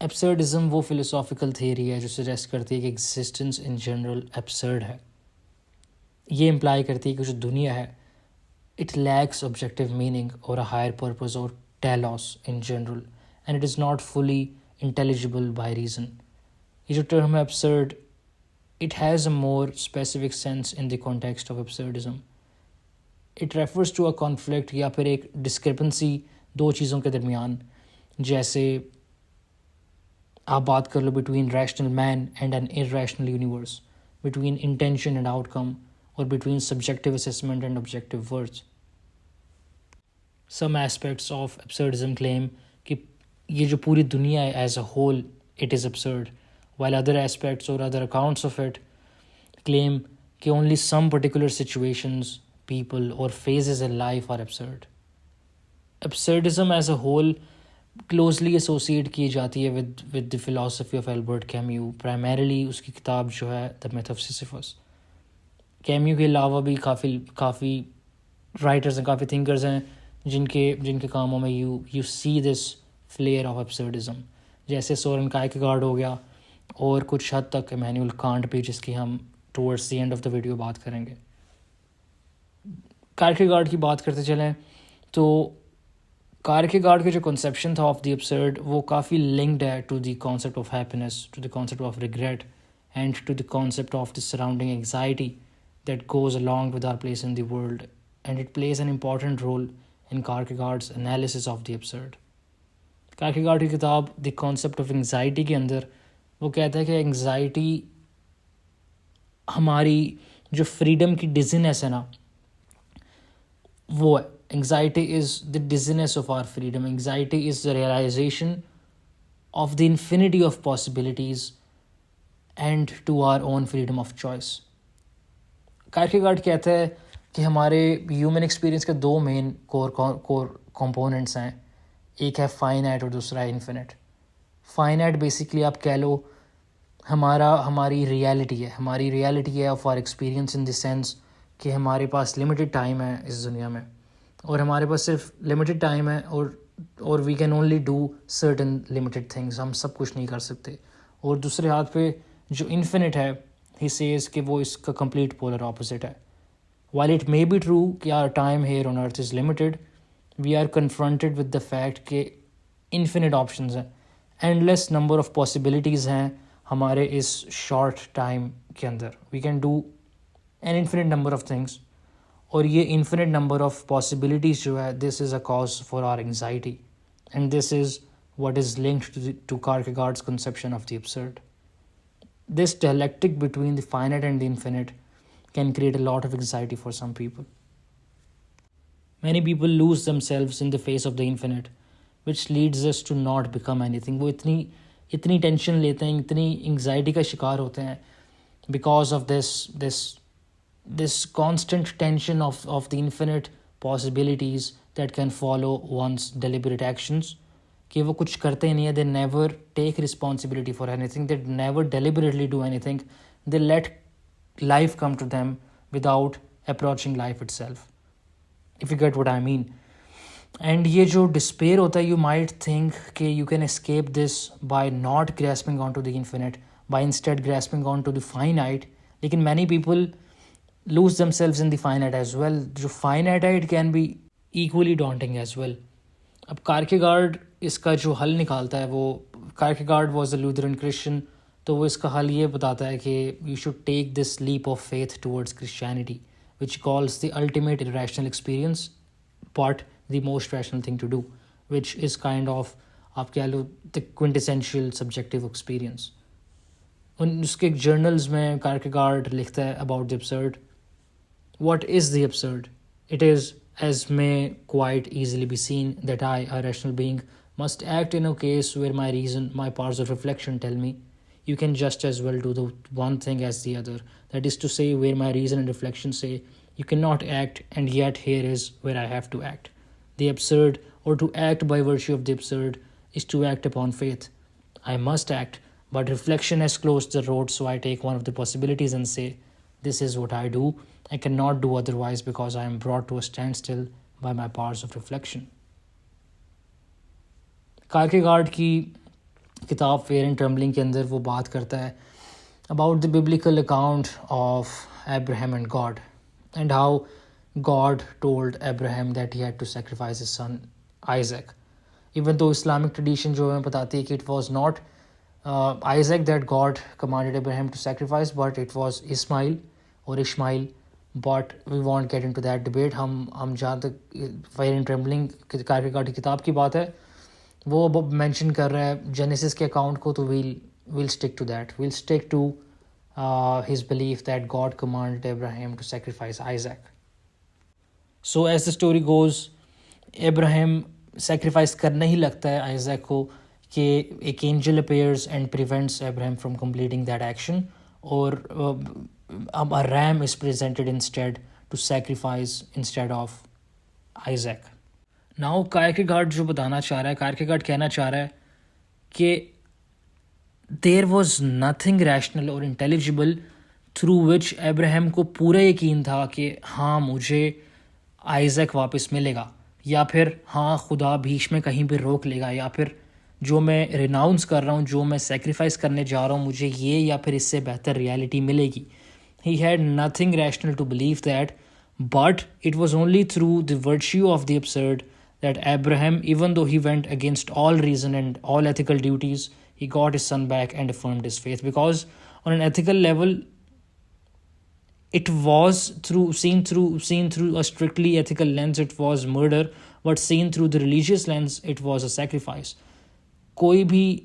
Absurdism वो philosophical theory है जो सजेस्ट करती है कि एग्जिस्टेंस इन जनरल एब्सर्ड है। ये इम्प्लाई करती है कि जो दुनिया है इट लैक्स ऑब्जेक्टिव मीनिंग और अ हायर पर्पस और telos in general, and it is not fully intelligible by reason. ये जो टर्म है absurd, it has a more specific sense in the context of absurdism. It refers to a conflict या फिर एक discrepancy दो चीज़ों के दरमियान, जैसे आप बात कर लो between rational man and an irrational universe, between intention and outcome, or between subjective assessment and objective worth. Some aspects of absurdism claim कि ये जो पूरी दुनिया है as a whole it is absurd, while other aspects or other accounts of it claim कि only some particular situations, people or phases in life are absurd. Absurdism as a whole closely associate की जाती है with the philosophy of Albert Camus, primarily उसकी किताब जो है The Myth of Sisyphus. Camus के अलावा भी काफ़ी राइटर्स हैं, काफ़ी थिंकर्स हैं जिनके कामों में you see this flair of absurdism, जैसे सोरेन कायरकेगार्ड हो गया और कुछ हद तक इमैनुअल कांट भी, जिसकी हम towards the end of the video बात करेंगे। कायरकेगार्ड की बात करते चलें तो कायरकेगार्ड के जो कंसेप्शन था ऑफ द अब्सर्ड वो काफ़ी लिंक्ड है to the concept of happiness, to the concept of regret and to the concept of the surrounding anxiety that goes along with our place in the world, and it plays an important role in Kierkegaard's analysis of the absurd. Kierkegaard की किताब the concept of anxiety के अंदर वो कहता है कि anxiety हमारी जो फ्रीडम की डिजीनेस है ना, वो है। Anxiety is the dizziness of our freedom. Anxiety is the realisation of the infinity of possibilities and to our own freedom of choice. Kierkegaard कहता है कि हमारे ह्यूमन एक्सपीरियंस के दो मेन कोर कंपोनेंट्स हैं, एक है फाइनाइट और दूसरा है इन्फिनिट। फाइनाइट बेसिकली आप कह लो हमारी रियलिटी है, हमारी रियलिटी है of our experience in the sense कि हमारे पास लिमिटेड टाइम है इस दुनिया में, और हमारे पास सिर्फ लिमिटेड टाइम है और we can only do certain limited things, हम सब कुछ नहीं कर सकते। और दूसरे हाथ पे जो इन्फिनिट है, ही सेज कि वो इसका कंप्लीट पोलर ऑपोजिट है। While it may be true कि our time here on earth is limited, we are confronted with the fact कि इन्फिनिट ऑप्शंस हैं, एंडलेस नंबर ऑफ पॉसिबिलिटीज़ हैं हमारे इस शॉर्ट टाइम के अंदर। We can do an infinite number of things, और ये इन्फिनिट नंबर ऑफ पॉसिबिलिटीज़ जो है, this is a cause for our anxiety, and this is what is linked to Kierkegaard's conception of the absurd. This dialectic between the finite and the infinite can create a lot of anxiety for some people. Many people lose themselves in the face of the infinite, which leads us to not become anything. वो इतनी tension लेते हैं, इतनी anxiety का शिकार होते हैं because of this constant tension of the infinite possibilities that can follow one's deliberate actions, कि वो कुछ करते ही नहीं है। They never take responsibility for anything, they never deliberately do anything, they let life come to them without approaching life itself, if you get what I mean. And ये जो despair होता है, you might think कि you can escape this by not grasping onto the infinite, by instead grasping onto the finite, लेकिन many people lose themselves in the finite as well. जो finite है, it can be equally daunting as well. अब Kierkegaard इसका जो हल निकालता है, वो Kierkegaard was a Lutheran Christian, तो वो इसका हल ये बताता है कि you should take this leap of faith towards Christianity, which calls the ultimate irrational experience but the most rational thing to do, which is kind of, आप कह लो, the quintessential subjective experience. उसके जर्नल्स में Kierkegaard लिखता है about the absurd. What is the absurd? It is, as may quite easily be seen, that I, a rational being, must act in a case where my reason, my powers of reflection tell me you can just as well do the one thing as the other. That is to say, where my reason and reflection say you cannot act, and yet here is where I have to act. The absurd, or to act by virtue of the absurd, is to act upon faith. I must act, but reflection has closed the road, so I take one of the possibilities and say, this is what I do. I cannot do otherwise because I am brought to a standstill by my powers of reflection. Kierkegaard की किताब fair and trembling के अंदर वो बात करता है about the biblical account of Abraham and God, and how God told Abraham that he had to sacrifice his son Isaac. Even though Islamic tradition जो हमें बताती है कि it was not Isaac that God commanded Abraham to sacrifice, but it was Ismail or Ishmael. But we won't get into that debate. हम जहाँ तक fire and trembling कीरकेगार्ड की किताब की बात है वो मेंशन कर रहा है जेनेसिस के अकाउंट को, तो we'll stick to that. We'll stick to his belief that God commanded Abraham to sacrifice Isaac. So as the story goes, Abraham sacrifice करने ही लगता है Isaac को कि एक angel appears and prevents Abraham from completing that action, और a ram is presented instead to sacrifice instead of Isaac. Now Kierkegaard जो बताना चाह रहा है, Kierkegaard कहना चाह रहा है कि there was nothing rational or intelligible through which Abraham को पूरा यकीन था कि हाँ मुझे आइजैक वापस मिलेगा, या फिर हाँ खुदा बीच में कहीं पे रोक लेगा, या फिर जो मैं रिनाउंस कर रहा हूँ, जो मैं सेक्रीफाइस करने जा रहा हूँ, मुझे ये या फिर इससे बेहतर रियलिटी मिलेगी. He had nothing rational to believe that, but it was only through the virtue of the absurd that Abraham, even though he went against all reason and all ethical duties, he got his son back and affirmed his faith. Because on an ethical level, it was seen through a strictly ethical lens, it was murder, but seen through the religious lens, it was a sacrifice. कोई भी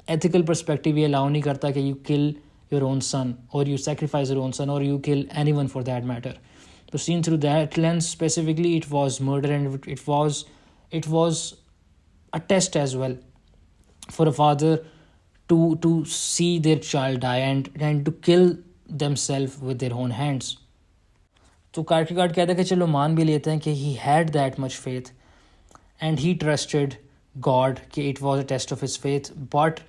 ethical perspective ये allow नहीं करता कि you kill your own son, or you sacrifice your own son, or you kill anyone for that matter. So seen through that lens specifically, it was murder, and it was a test as well for a father to see their child die and to kill themselves with their own hands. तो Kierkegaard कहता है कि चलो मान भी लेते हैं कि he had that much faith and he trusted God कि it was a test of his faith, but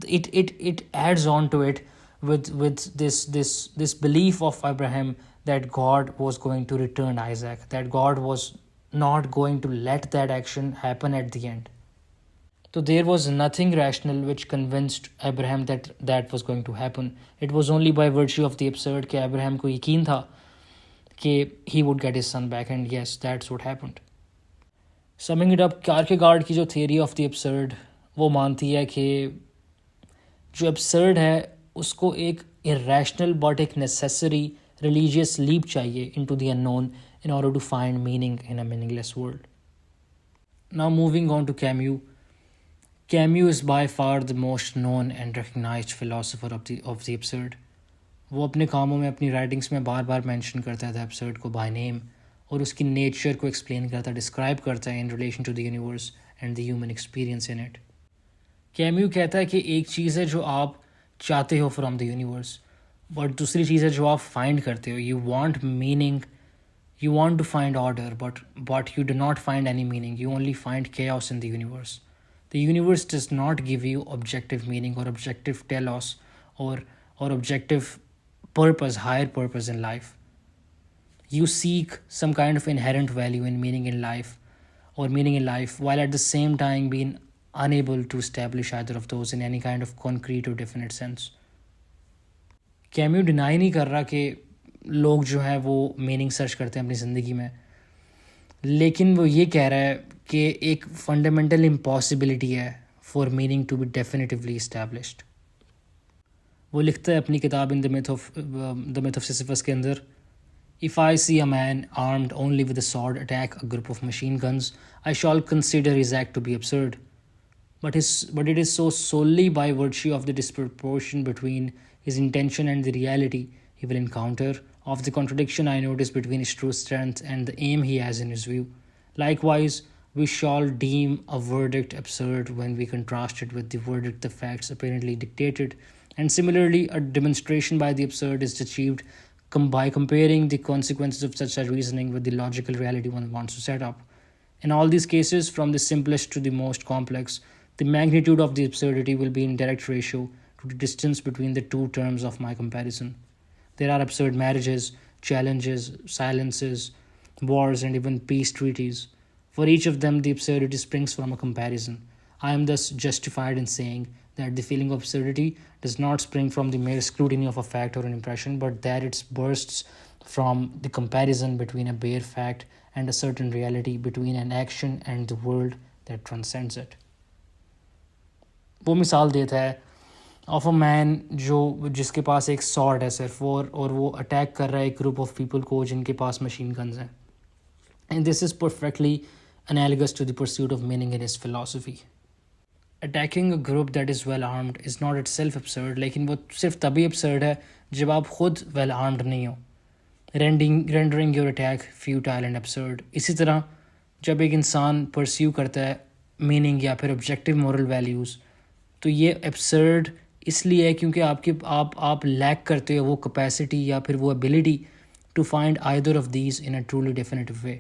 it adds on to it with this belief of Abraham that God was going to return Isaac, that God was not going to let that action happen at the end. So there was nothing rational which convinced Abraham that was going to happen. It was only by virtue of the absurd कि Abraham को यकीन था कि he would get his son back, and yes, that's what happened. Summing it up, Kierkegaard की जो theory of the absurd वो मानती है कि जो absurd है उसको एक irrational but एक necessary religious leap चाहिए into the unknown in order to find meaning in a meaningless world. Now moving on to Camus. Camus is by far the most known and recognized philosopher of the absurd. वो अपने कामों में, अपनी writings में बार बार mention करता है absurd को by name, और उसकी नेचर को एक्सप्लेन करता है, डिस्क्राइब करता है in relation to the universe and the human experience in it. Camus कहता है कि एक चीज़ है जो आप चाहते हो फ्रॉम द यूनिवर्स, बट दूसरी चीज़ है जो आप फाइंड करते हो. You want meaning, you want to find order, but you do not find any meaning, you only find chaos in the universe. The universe does not give you objective meaning or objective telos or objective purpose, higher purpose in life. You seek some kind of inherent value in meaning in life, while at the same time being unable to establish either of those in any kind of concrete or definite sense. Cameo deny नहीं कर रहा कि लोग जो हैं वो meaning search करते हैं अपनी ज़िंदगी में, लेकिन वो ये कह रहा है कि एक फंडामेंटल इम्पॉसिबिलिटी है for meaning to be definitively established. वो लिखता है अपनी किताब in the myth of Sisyphus के अंदर, If I see a man armed only with a sword attack a group of machine guns, I shall consider his act to be absurd. But it is so solely by virtue of the disproportion between his intention and the reality he will encounter, of the contradiction I notice between his true strength and the aim he has in his view. Likewise, we shall deem a verdict absurd when we contrast it with the verdict the facts apparently dictated. And similarly, a demonstration by the absurd is achieved by comparing the consequences of such a reasoning with the logical reality one wants to set up. In all these cases, from the simplest to the most complex, the magnitude of the absurdity will be in direct ratio to the distance between the two terms of my comparison. There are absurd marriages, challenges, silences, wars, and even peace treaties. For each of them, the absurdity springs from a comparison. I am thus justified in saying that the feeling of absurdity does not spring from the mere scrutiny of a fact or an impression, but that it bursts from the comparison between a bare fact and a certain reality, between an action and the world that transcends it. वो मिसाल देता है of a man जिसके पास एक sword है सिर्फ और वो अटैक कर रहा है एक ग्रुप ऑफ पीपल को जिनके पास मशीन गन्स हैं. And this is perfectly analogous to the pursuit of meaning in his philosophy. Attacking a group that is well armed is not itself absurd, लेकिन वो सिर्फ तभी absurd है जब आप खुद वेल आर्म्ड नहीं हो, rendering your attack futile and absurd. इसी तरह जब एक इंसान परस्यू करता है मीनिंग या फिर ऑब्जेक्टिव मॉरल वैल्यूज़, तो ये absurd इसलिए है क्योंकि आप लैक करते हो वो कैपेसिटी या फिर वो ability to find either of these in a truly definitive way.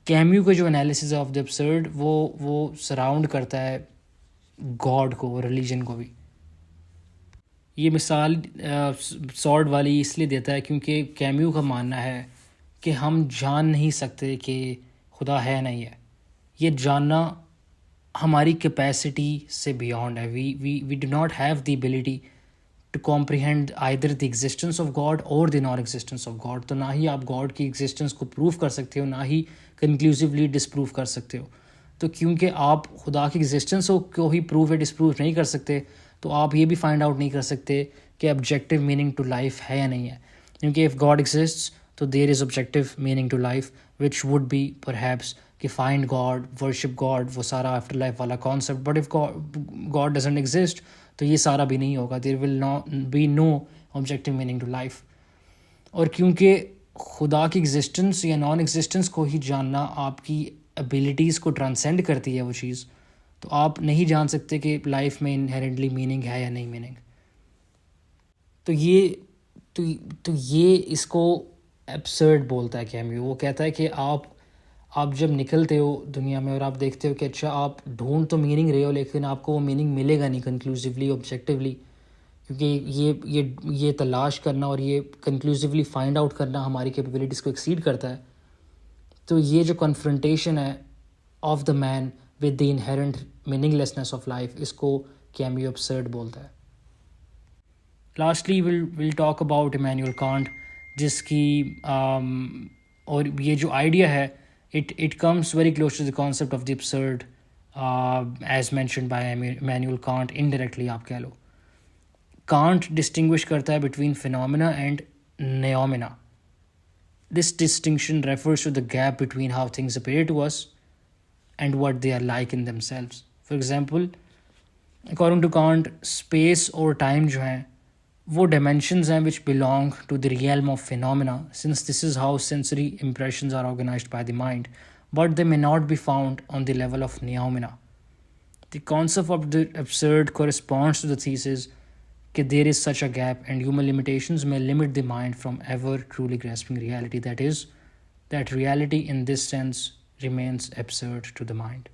Camus का जो एनालिसिस ऑफ द absurd वो सराउंड करता है गॉड को, रिलीजन को भी. ये मिसाल सॉर्ड वाली इसलिए देता है क्योंकि कैम्यू का मानना है कि हम जान नहीं सकते कि खुदा है नहीं है. ये जानना हमारी कैपेसिटी से बियॉन्ड है. We do not have the ability to comprehend either the existence of God और the non existence of God. तो ना ही आप गॉड की एग्जिस्टेंस को प्रूव कर सकते हो, ना ही कंक्लूसिवली डिसप्रूव कर सकते हो. तो क्योंकि आप खुदा की एग्जिस्टेंस को ही प्रूव या डिसप्रूव नहीं कर सकते, तो आप ये भी फाइंड आउट नहीं कर सकते कि ऑब्जेक्टिव मीनिंग टू लाइफ है या नहीं है. क्योंकि इफ़ गॉड एग्जिस्ट्स तो there is objective meaning to life which would be perhaps कि फाइंड गॉड, वर्शिप गॉड, वो सारा आफ्टर लाइफ वाला concept. But if god doesn't exist तो ये सारा भी नहीं होगा. There will not be no objective meaning to life. और क्योंकि खुदा की एग्जिस्टेंस या नॉन एग्जिस्टेंस को ही जानना आपकी एबिलिटीज़ को ट्रांसेंड करती है वो चीज़, तो आप नहीं जान सकते कि लाइफ में इनहेरेंटली मीनिंग है या नहीं मीनिंग. तो ये इसको एब्सर्ड बोलता है कैम्यू. वो कहता है कि आप जब निकलते हो दुनिया में और आप देखते हो कि अच्छा आप ढूंढ तो मीनिंग रहे हो, लेकिन आपको वो मीनिंग मिलेगा नहीं कंक्लूसिवली, ऑब्जेक्टिवली, क्योंकि ये तलाश करना और ये कंक्लूसिवली फाइंड आउट करना हमारी कैपेबिलिटीज़ को एक्सीड करता है. तो ये जो कन्फ्रंटेशन है of the man with the inherent meaninglessness of life, इसको कैम्यू एब्सर्ड बोलता है. Lastly will talk about Immanuel Kant, जिसकी और ये जो आइडिया है it comes very close to the concept of the absurd as mentioned by Immanuel Kant indirectly, आप कह लो. Kant distinguish करता है between phenomena and neomena. This distinction refers to the gap between how things appear to us and what they are like in themselves. For example, according to Kant, space और time जो हैं वो dimensions हैं which belong to the realm of phenomena, since this is how sensory impressions are organized by the mind, but they may not be found on the level of neomena. The concept of the absurd corresponds to the thesis that there is such a gap and human limitations may limit the mind from ever truly grasping reality. That is, that reality in this sense remains absurd to the mind.